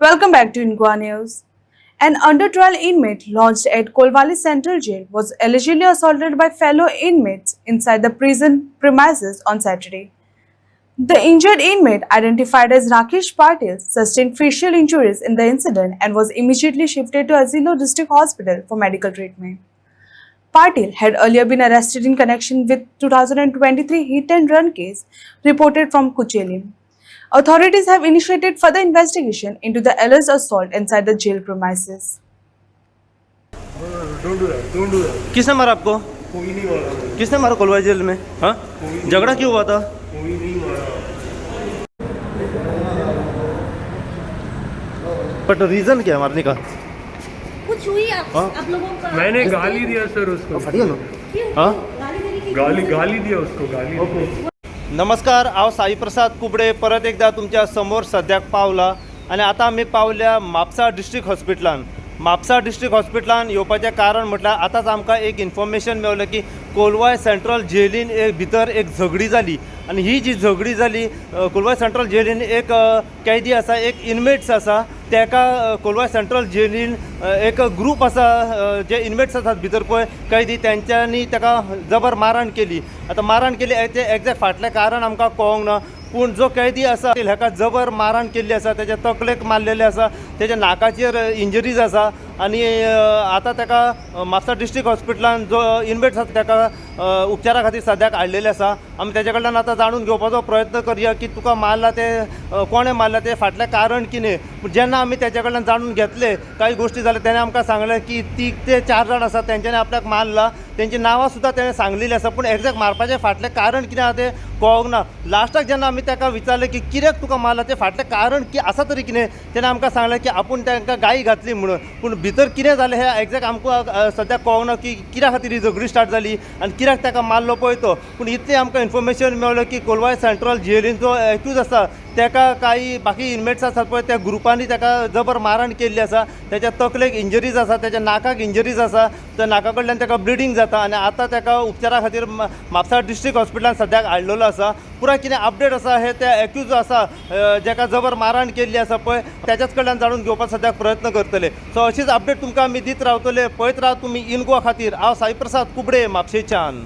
Welcome back to Inqua News. An under-trial inmate lodged at Kolwali Central Jail was allegedly assaulted by fellow inmates inside the prison premises on Saturday. The injured inmate, identified as Rakesh Patil, sustained facial injuries in the incident and was immediately shifted to Azilo District Hospital for medical treatment. Patil had earlier been arrested in connection with 2023 hit-and-run case reported from Kuchelim. Authorities have initiated further investigation into the alleged assault inside the jail premises. Don't do that. Don't do that. किसने मारा आपको? कोई नहीं मारा. किसने मारा कोलवाई gel में? हाँ, झगड़ा क्यों हुआ था? कोई नहीं मारा. बट रीजन क्या है मारने का? कुछ हुई आप लोगों का? मैंने गाली दिया सर उसको. फटिया ना? क्यों? हाँ? गाली दिया उसको. गाली दिया. नमस्कार, हांव साई प्रसाद कुबडे परत एकदा तुमच्या समोर सद्याक पावला आनी आतां आमी पावल्या म्हापसा डिस्ट्रिक्ट हॉस्पिटलान. म्हापसा डिस्ट्रिक्ट हॉस्पिटलान येवपाचें कारण म्हटल्यार आतांच आमकां एक इन्फॉर्मेशन मेवलें की कोलवाय सेंट्रल जेलीन भितर एक झगडी जाली आनी ही जी झगडी जाली कोलवाय सेंट्रल जेलीन एक कैदी आसा, एक इनमेट्स आसा, तेका कोलवाय सेंट्रल जेलीन एक ग्रूप आसा जे इनमेट्स आसात भितर पळय कैदी तेंच्यांनी तेका जबर मारहाण केली. आतां मारहाण केली तें एक्झॅक्ट फाटलें कारण आमकां कळोंक ना, पूण जो कैदी आसा हेका जबर मारहाण केल्ली आसा, तेच्या तकलेक मारलेले आसा, तेच्या नाकाचेर इंजरीज आसा आनी आतां तेका म्हापसा डिस्ट्रिक्ट हॉस्पिटलान जो इनमेट्स आसा तेका उपचारा खातीर सद्याक हाडलेले आसा. आमी तेजे कडल्यान आतां जाणून घेवपाचो प्रयत्न करया की तुका मारला ते कोणें मारला ते फाटलें कारण कितें. पूण जेन्ना आमी तेजे कडल्यान जाणून घेतले कांय गोश्टी जाल्या तेणें आमकां सांगलें की ते 4 जाण आसा तेंच्यांनी आपल्याक मारला, तेंची नांवां सुद्दां तेणें सांगलेलीं आसा, पूण एक्झॅक्ट मारपाचें फाटलें कारण कितें आसा तें कळोंक ना. लास्टाक जेन्ना आमी ताका विचारलें की कित्याक तुका मारला तें फाटलें कारण की आसा तरी कितें, तेणें आमकां सांगलें की आपूण तांकां गाई घातली म्हणून. पूण भितर कितें जालें हें एक्झॅक्ट आमकां सद्याक कळोंक ना की कित्या खातीर ही झगडी स्टार्ट जाली आनी कित्याक ताका मारलो पळय तो. पूण इतलें आमकां इन्फॉर्मेशन मेवलें की कोलवाय सेंट्रल जेलीन जो एक्यूज आसा तेका काही बाकी इनमेट्स आसात पळय त्या ग्रुपांनी ताका जबर मारहाण केल्ली आसा, तेच्या तकलेक इंजरीज आसा, तेच्या नाकाक इंजरीज आसा, त्या नाका कडल्यान ताका ब्लिडींग जाता आनी आतां ताका उपचारा खातीर म्हापसा डिस्ट्रिक्ट हॉस्पिटलान सद्याक हाडलेलो आसा. पुराय कितें अपडेट आसा हे त्या एक्यूज आसा जेका जबर मारहाण केल्ली आसा पळय त्याच्याच कडल्यान जाणून घेवपाक सद्याक प्रयत्न करतले. सो अशीच अपडेट तुमकां आमी दीत रावतले. पळयत राव तुमी इनगोवा खातीर. हांव साई प्रसाद कुबडे म्हापशेच्यान.